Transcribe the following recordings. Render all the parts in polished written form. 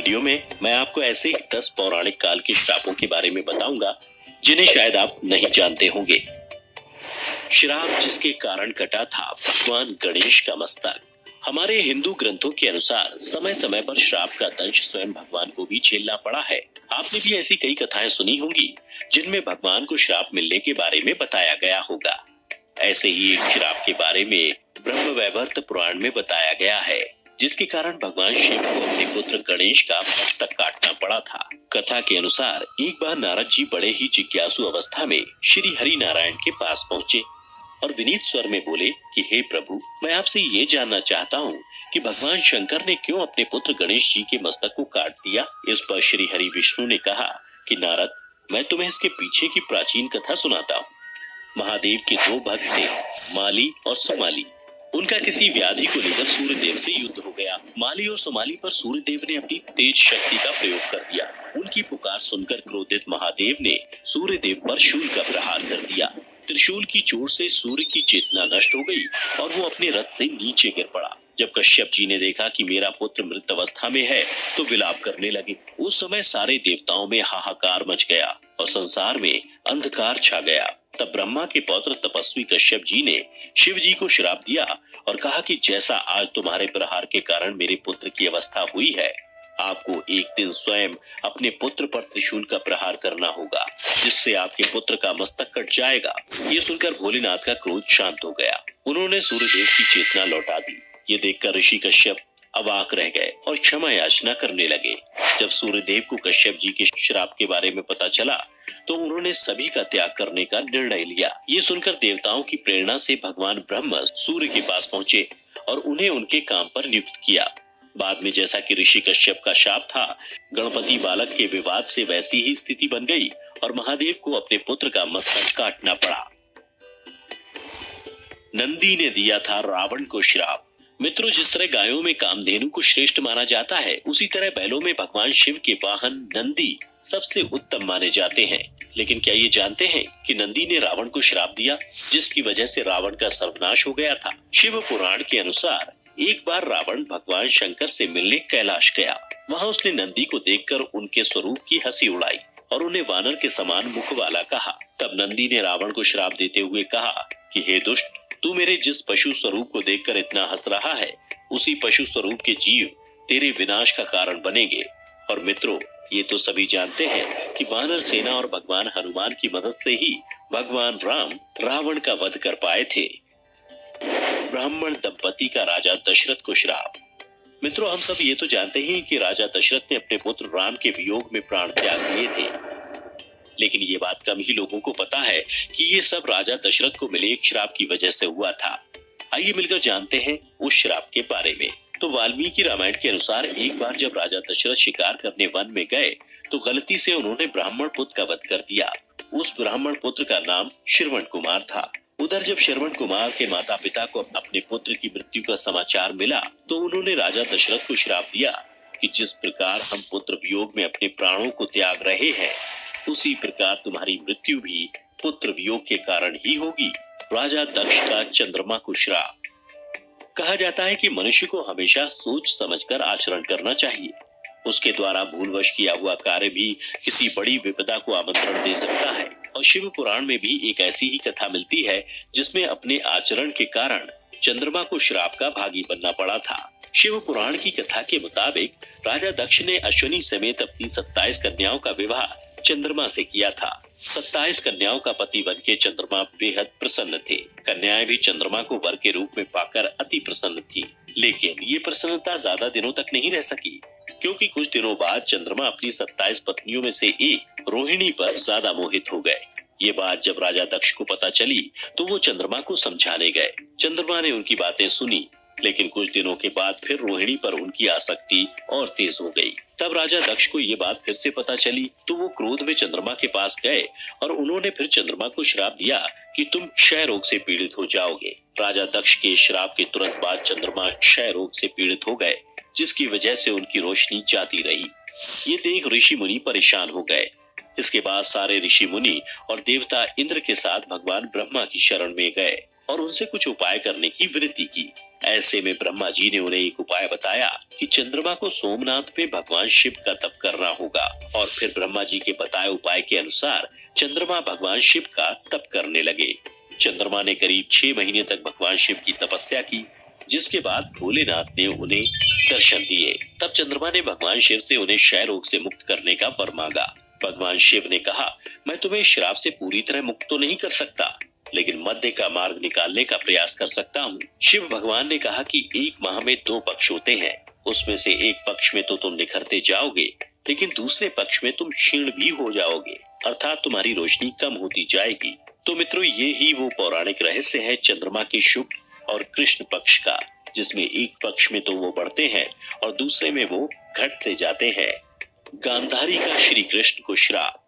Video में मैं आपको ऐसे 10 पौराणिक काल के श्रापों के बारे में बताऊंगा जिन्हें शायद आप नहीं जानते होंगे। श्राप जिसके कारण कटा था भगवान गणेश का मस्तक। हमारे हिंदू ग्रंथों के अनुसार समय समय पर श्राप का दंश स्वयं भगवान को भी झेलना पड़ा है। आपने भी ऐसी कई कथाएं सुनी होंगी जिनमें भगवान को श्राप मिलने के बारे में बताया गया होगा। ऐसे ही एक श्राप के बारे में ब्रह्मवैवर्त पुराण में बताया गया है, जिसके कारण भगवान शिव को अपने पुत्र गणेश का मस्तक काटना पड़ा था। कथा के अनुसार एक बार नारद जी बड़े ही जिज्ञासु अवस्था में श्री हरि नारायण के पास पहुंचे और विनीत स्वर में बोले कि हे प्रभु, मैं आपसे ये जानना चाहता हूँ कि भगवान शंकर ने क्यों अपने पुत्र गणेश जी के मस्तक को काट दिया। इस पर श्री हरि विष्णु ने कहा कि नारद, मैं तुम्हें इसके पीछे की प्राचीन कथा सुनाता हूँ। महादेव के दो भक्त थे, माली और सुमाली। उनका किसी व्याधि को लेकर सूर्यदेव से युद्ध हो गया। माली और सुमाली पर सूर्यदेव ने अपनी तेज शक्ति का प्रयोग कर दिया। उनकी पुकार सुनकर क्रोधित महादेव ने सूर्यदेव पर शूल का प्रहार कर दिया। त्रिशूल की चोट से सूर्य की चेतना नष्ट हो गई और वो अपने रथ से नीचे गिर पड़ा। जब कश्यप जी ने देखा कि मेरा पुत्र मृत अवस्था में है तो विलाप करने लगे। उस समय सारे देवताओं में हाहाकार मच गया और संसार में अंधकार छा गया। तब ब्रह्मा के पौत्र तपस्वी कश्यप जी ने शिव जी को श्राप दिया और कहा कि जैसा आज तुम्हारे प्रहार के कारण मेरे पुत्र की अवस्था हुई है, आपको एक दिन स्वयं अपने पुत्र पर त्रिशूल का प्रहार करना होगा, जिससे आपके पुत्र का मस्तक कट जाएगा। ये सुनकर भोलेनाथ का क्रोध शांत हो गया। उन्होंने सूर्यदेव की चेतना लौटा दी। ये देखकर ऋषि कश्यप अवाक रह गए और क्षमा याचना करने लगे। जब सूर्यदेव को कश्यप जी के श्राप के बारे में पता चला तो उन्होंने सभी का त्याग करने का निर्णय लिया। ये सुनकर देवताओं की प्रेरणा से भगवान ब्रह्मा सूर्य के पास पहुंचे और उन्हें उनके काम पर नियुक्त किया। बाद में जैसा कि ऋषि कश्यप का शाप था, गणपति बालक के विवाद से वैसी ही स्थिति बन गई और महादेव को अपने पुत्र का मस्तक काटना पड़ा। नंदी ने दिया था रावण को श्राप। मित्रों, जिस तरह गायों में कामधेनु को श्रेष्ठ माना जाता है, उसी तरह बैलों में भगवान शिव के वाहन नंदी सबसे उत्तम माने जाते हैं। लेकिन क्या ये जानते हैं कि नंदी ने रावण को श्राप दिया, जिसकी वजह से रावण का सर्वनाश हो गया था। शिव पुराण के अनुसार एक बार रावण भगवान शंकर से मिलने कैलाश गया। वहाँ उसने नंदी को देखकर उनके स्वरूप की हंसी उड़ाई और उन्हें वानर के समान मुख वाला कहा। तब नंदी ने रावण को श्राप देते हुए कहा कि हे दुष्ट, तू मेरे जिस पशु स्वरूप को देखकर इतना हंस रहा है, उसी पशु स्वरूप के जीव तेरे विनाश का कारण बनेंगे। और मित्रों, ये तो सभी जानते हैं कि वानर सेना और भगवान हनुमान की मदद से ही भगवान राम रावण का वध कर पाए थे। ब्राह्मण दंपति का राजा दशरथ को श्राप। मित्रों, हम सब ये तो जानते ही कि राजा दशरथ ने अपने पुत्र राम के वियोग में प्राण त्याग दिए थे, लेकिन ये बात कम ही लोगों को पता है कि ये सब राजा दशरथ को मिले एक श्राप की वजह से हुआ था। आइए मिलकर जानते हैं उस श्राप के बारे में। तो वाल्मीकि रामायण के अनुसार एक बार जब राजा दशरथ शिकार करने वन में गए तो गलती से उन्होंने ब्राह्मण पुत्र का वध कर दिया। उस ब्राह्मण पुत्र का नाम श्रवण कुमार था। उधर जब श्रवण कुमार के माता पिता को अपने पुत्र की मृत्यु का समाचार मिला तो उन्होंने राजा दशरथ को श्राप दिया कि जिस प्रकार हम पुत्र वियोग में अपने प्राणों को त्याग रहे हैं, उसी प्रकार तुम्हारी मृत्यु भी पुत्र वियोग के कारण ही होगी। राजा दक्ष का चंद्रमा को श्राप। कहा जाता है कि मनुष्य को हमेशा सोच समझकर आचरण करना चाहिए। उसके द्वारा भूलवश किया हुआ कार्य भी किसी बड़ी विपदा को आमंत्रण दे सकता है। और शिव पुराण में भी एक ऐसी ही कथा मिलती है जिसमें अपने आचरण के कारण चंद्रमा को श्राप का भागी बनना पड़ा था। शिव पुराण की कथा के मुताबिक राजा दक्ष ने अश्विनी समेत अपनी 27 कन्याओं का विवाह चंद्रमा से किया था। 27 कन्याओं का पति बन के चंद्रमा बेहद प्रसन्न थे। कन्याएं भी चंद्रमा को वर के रूप में पाकर अति प्रसन्न थी। लेकिन ये प्रसन्नता ज्यादा दिनों तक नहीं रह सकी, क्योंकि कुछ दिनों बाद चंद्रमा अपनी 27 पत्नियों में से एक रोहिणी पर ज्यादा मोहित हो गए। ये बात जब राजा दक्ष को पता चली तो वो चंद्रमा को समझाने गए। चंद्रमा ने उनकी बातें सुनी, लेकिन कुछ दिनों के बाद फिर रोहिणी पर उनकी आसक्ति और तेज हो गई। तब राजा दक्ष को ये बात फिर से पता चली तो वो क्रोध में चंद्रमा के पास गए और उन्होंने फिर चंद्रमा को श्राप दिया कि तुम क्षय रोग से पीड़ित हो जाओगे। राजा दक्ष के श्राप के तुरंत बाद चंद्रमा क्षय रोग से पीड़ित हो गए, जिसकी वजह से उनकी रोशनी जाती रही। ये देख ऋषि मुनि परेशान हो गए। इसके बाद सारे ऋषि मुनि और देवता इंद्र के साथ भगवान ब्रह्मा की शरण में गए और उनसे कुछ उपाय करने की विनती की। ऐसे में ब्रह्मा जी ने उन्हें एक उपाय बताया कि चंद्रमा को सोमनाथ में भगवान शिव का तप करना होगा। और फिर ब्रह्मा जी के बताए उपाय के अनुसार चंद्रमा भगवान शिव का तप करने लगे। चंद्रमा ने करीब 6 महीने तक भगवान शिव की तपस्या की, जिसके बाद भोलेनाथ ने उन्हें दर्शन दिए। तब चंद्रमा ने भगवान शिव से उन्हें क्षय रोग से मुक्त करने का वर मांगा। भगवान शिव ने कहा, मैं तुम्हें श्राप से पूरी तरह मुक्त तो नहीं कर सकता, लेकिन मध्य का मार्ग निकालने का प्रयास कर सकता हूँ। शिव भगवान ने कहा कि एक माह में 2 पक्ष होते हैं, उसमें से एक पक्ष में तो तुम निखरते जाओगे, लेकिन दूसरे पक्ष में तुम क्षीण भी हो जाओगे, अर्थात तुम्हारी रोशनी कम होती जाएगी। तो मित्रों, ये ही वो पौराणिक रहस्य है चंद्रमा के शुभ और कृष्ण पक्ष का, जिसमें एक पक्ष में तो वो बढ़ते हैं और दूसरे में वो घटते जाते हैं। गांधारी का श्री कृष्ण को श्राप।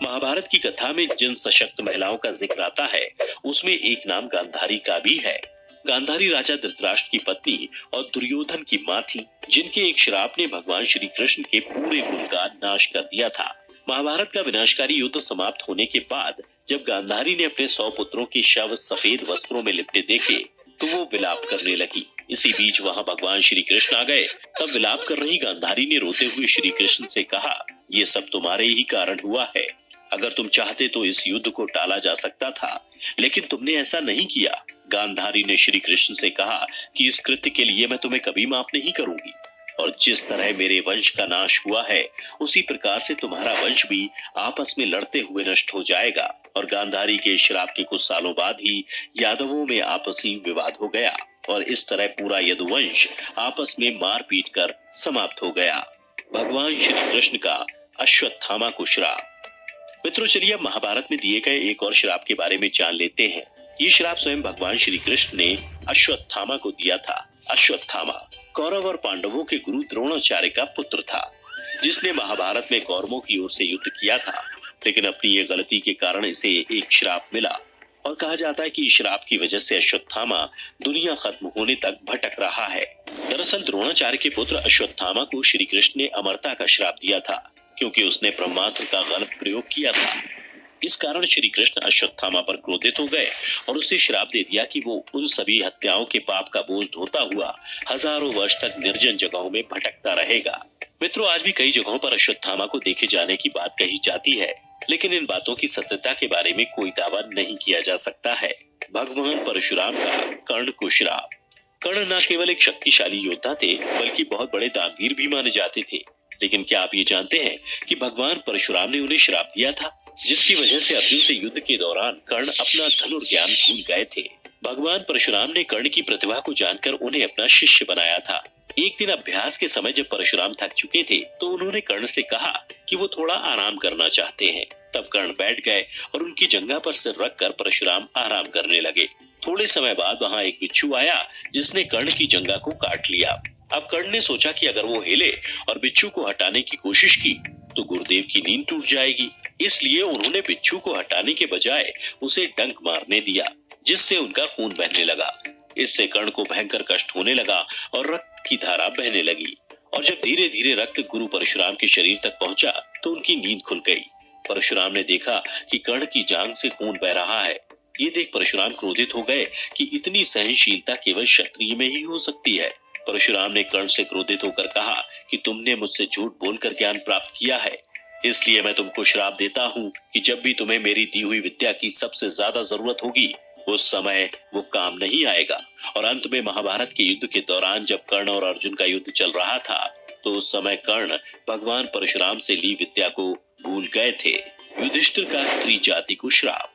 महाभारत की कथा में जिन सशक्त महिलाओं का जिक्र आता है, उसमें एक नाम गांधारी का भी है। गांधारी राजा धृतराष्ट्र की पत्नी और दुर्योधन की मां थी, जिनके एक श्राप ने भगवान श्री कृष्ण के पूरे कुल का नाश कर दिया था। महाभारत का विनाशकारी युद्ध समाप्त होने के बाद जब गांधारी ने अपने 100 पुत्रों के शव सफेद वस्त्रों में लिपटे देखे, तो वो विलाप करने लगी। इसी बीच वहां भगवान श्री कृष्ण आ गए। तब विलाप कर रही गांधारी ने रोते हुए श्री कृष्ण से कहा, ये सब तुम्हारे ही कारण हुआ है। अगर तुम चाहते तो इस युद्ध को टाला जा सकता था, लेकिन तुमने ऐसा नहीं किया। गांधारी ने श्री कृष्ण से कहा कि इस कृत्य के लिए मैं तुम्हें कभी माफ नहीं करूंगी, और जिस तरह मेरे वंश का नाश हुआ है, उसी प्रकार से तुम्हारा वंश भी आपस में लड़ते हुए नष्ट हो जाएगा। और गांधारी के श्राप के कुछ सालों बाद ही यादवों में आपसी विवाद हो गया, और इस तरह पूरा यदुवंश आपस में मार पीट कर समाप्त हो गया। भगवान श्री कृष्ण का अश्वत्थामा को श्राप। मित्रों, चलिए अब महाभारत में दिए गए एक और श्राप के बारे में जान लेते हैं। ये श्राप स्वयं भगवान श्री कृष्ण ने अश्वत्थामा को दिया था। अश्वत्थामा कौरव और पांडवों के गुरु द्रोणाचार्य का पुत्र था, जिसने महाभारत में कौरवों की ओर से युद्ध किया था, लेकिन अपनी ये गलती के कारण इसे एक श्राप मिला। और कहा जाता है कि इस श्राप की वजह से अश्वत्थामा दुनिया खत्म होने तक भटक रहा है। दरअसल द्रोणाचार्य के पुत्र अश्वत्थामा को श्री कृष्ण ने अमरता का श्राप दिया था, क्योंकि उसने ब्रह्मास्त्र का गलत प्रयोग किया था। इस कारण श्री कृष्ण अश्वत्थामा पर क्रोधित हो गए और उसे श्राप दे दिया कि वो उन सभी हत्याओं के पाप का बोझ ढोता हुआ हजारों वर्ष तक निर्जन जगहों में भटकता रहेगा। मित्रों, आज भी कई जगहों पर अश्वत्थामा को देखे जाने की बात कही जाती है, लेकिन इन बातों की सत्यता के बारे में कोई दावा नहीं किया जा सकता है। भगवान परशुराम का कर्ण को श्राप। कर्ण न केवल एक शक्तिशाली योद्धा थे, बल्कि बहुत बड़े दानवीर भी माने जाते थे। लेकिन क्या आप ये जानते हैं कि भगवान परशुराम ने उन्हें श्राप दिया था, जिसकी वजह से अर्जुन से युद्ध के दौरान कर्ण अपना धनुर्ज्ञान भूल गए थे। भगवान परशुराम ने कर्ण की प्रतिभा को जानकर उन्हें अपना शिष्य बनाया था। एक दिन अभ्यास के समय जब परशुराम थक चुके थे, तो उन्होंने कर्ण से कहा कि वो थोड़ा आराम करना चाहते हैं। तब कर्ण बैठ गए और उनकी जंघा पर सिर रखकर परशुराम आराम करने लगे। थोड़े समय बाद वहां एक बिच्छू आया, जिसने कर्ण की जंघा को काट लिया। अब कर्ण ने सोचा कि अगर वो हिले और बिच्छू को हटाने की कोशिश की, तो गुरुदेव की नींद टूट जाएगी। इसलिए उन्होंने बिच्छू को हटाने के बजाय उसे डंक मारने दिया, जिससे उनका खून बहने लगा। इससे कर्ण को भयंकर कष्ट होने लगा और रक्त की धारा बहने लगी। और जब धीरे धीरे रक्त गुरु परशुराम के शरीर तक पहुंचा, तो उनकी नींद खुल गई। परशुराम ने देखा कि कर्ण की जांघ से खून बह रहा है। ये देख परशुराम क्रोधित हो गए कि इतनी सहनशीलता केवल क्षत्रिय में ही हो सकती है। परशुराम ने कर्ण से क्रोधित होकर कहा कि तुमने मुझसे झूठ बोलकर ज्ञान प्राप्त किया है, इसलिए मैं तुमको श्राप देता हूँ कि जब भी तुम्हें मेरी दी हुई विद्या की सबसे ज्यादा जरूरत होगी, उस समय वो काम नहीं आएगा। और अंत में महाभारत के युद्ध के दौरान जब कर्ण और अर्जुन का युद्ध चल रहा था, तो उस समय कर्ण भगवान परशुराम से ली विद्या को भूल गए थे। युधिष्ठिर का स्त्री जाति को श्राप।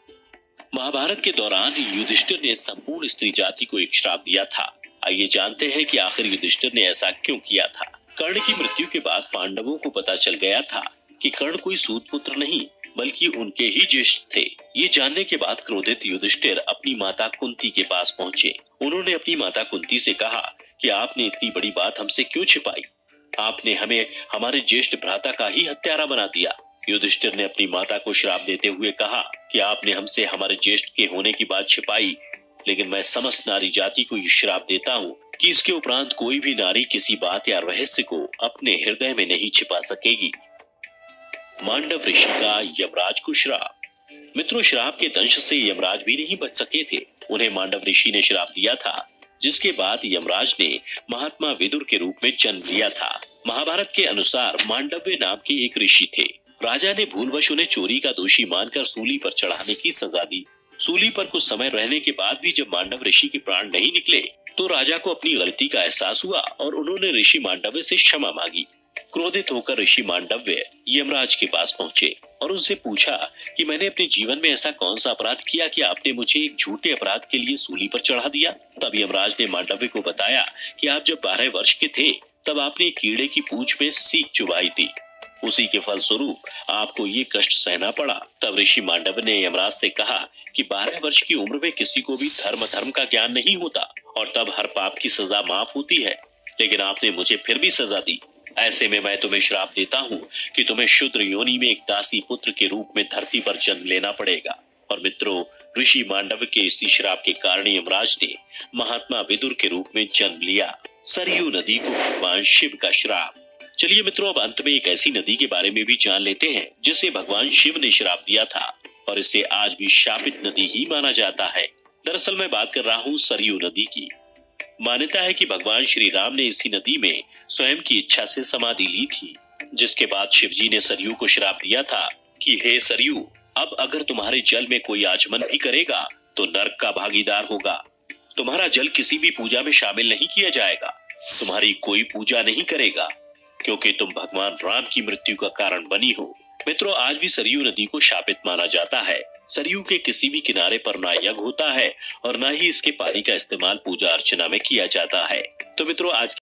महाभारत के दौरान युधिष्ठिर ने संपूर्ण स्त्री जाति को एक श्राप दिया था। आइए जानते हैं कि आखिर युधिष्ठिर ने ऐसा क्यों किया था। कर्ण की मृत्यु के बाद पांडवों को पता चल गया था कि कर्ण कोई सूत पुत्र नहीं, बल्कि उनके ही ज्येष्ठ थे। ये जानने के बाद क्रोधित युधिष्ठिर अपनी माता कुंती के पास पहुंचे। उन्होंने अपनी माता कुंती से कहा कि आपने इतनी बड़ी बात हमसे क्यों छिपाई? आपने हमें हमारे ज्येष्ठ भ्राता का ही हत्यारा बना दिया। युधिष्ठिर ने अपनी माता को श्राप देते हुए कहा कि आपने हमसे हमारे ज्येष्ठ के होने की बात छिपाई, लेकिन मैं समस्त नारी जाति को ये श्राप देता हूँ कि इसके उपरांत कोई भी नारी किसी बात या रहस्य को अपने हृदय में नहीं छिपा सकेगी। मांडव ऋषि का यमराज को श्राप। मित्रों, श्राप के दंश से यमराज भी नहीं बच सके थे। उन्हें मांडव ऋषि ने श्राप दिया था जिसके बाद यमराज ने महात्मा विदुर के रूप में जन्म लिया था। महाभारत के अनुसार मांडव्य नाम के एक ऋषि थे। राजा ने भूलवश उन्हें चोरी का दोषी मानकर सूली पर चढ़ाने की सजा दी। सूली पर कुछ समय रहने के बाद भी जब मांडव ऋषि के प्राण नहीं निकले तो राजा को अपनी गलती का एहसास हुआ और उन्होंने ऋषि मांडव्य से क्षमा मांगी। क्रोधित होकर ऋषि मांडव्य यमराज के पास पहुंचे और उनसे पूछा कि मैंने अपने जीवन में ऐसा कौन सा अपराध किया कि आपने मुझे एक झूठे अपराध के लिए सूली पर चढ़ा दिया। तब यमराज ने मांडव्य को बताया कि आप जब 12 वर्ष के थे तब आपने कीड़े की पूंछ में सीख चुभाई थी, उसी के फलस्वरूप आपको ये कष्ट सहना पड़ा। तब ऋषि मांडव्य ने यमराज से कहा कि 12 वर्ष की उम्र में किसी को भी धर्म का ज्ञान नहीं होता और तब हर पाप की सजा माफ होती है, लेकिन आपने मुझे फिर भी सजा दी। ऐसे में मैं तुम्हें श्राप देता हूँ कि तुम्हें शूद्र योनि में एक दासी पुत्र के रूप में धरती पर जन्म लेना पड़ेगा। और मित्रों, ऋषि मांडव्य के इसी श्राप के कारण यमराज ने महात्मा विदुर के रूप में जन्म लिया। सरयू नदी को भगवान शिव का श्राप। चलिए मित्रों, अब अंत में एक ऐसी नदी के बारे में भी जान लेते हैं जिसे भगवान शिव ने श्राप दिया था और इसे आज भी शापित नदी ही माना जाता है। दरअसल मैं बात कर रहा हूँ सरयू नदी की। मान्यता है कि भगवान श्री राम ने इसी नदी में स्वयं की इच्छा से समाधि ली थी, जिसके बाद शिव जी ने सरयू को श्राप दिया था कि हे सरयू, अब अगर तुम्हारे जल में कोई आचमन भी करेगा तो नरक का भागीदार होगा। तुम्हारा जल किसी भी पूजा में शामिल नहीं किया जाएगा, तुम्हारी कोई पूजा नहीं करेगा, क्योंकि तुम भगवान राम की मृत्यु का कारण बनी हो। मित्रों, आज भी सरयू नदी को शापित माना जाता है। सरयू के किसी भी किनारे पर ना यज्ञ होता है और ना ही इसके पानी का इस्तेमाल पूजा अर्चना में किया जाता है। तो मित्रों, आज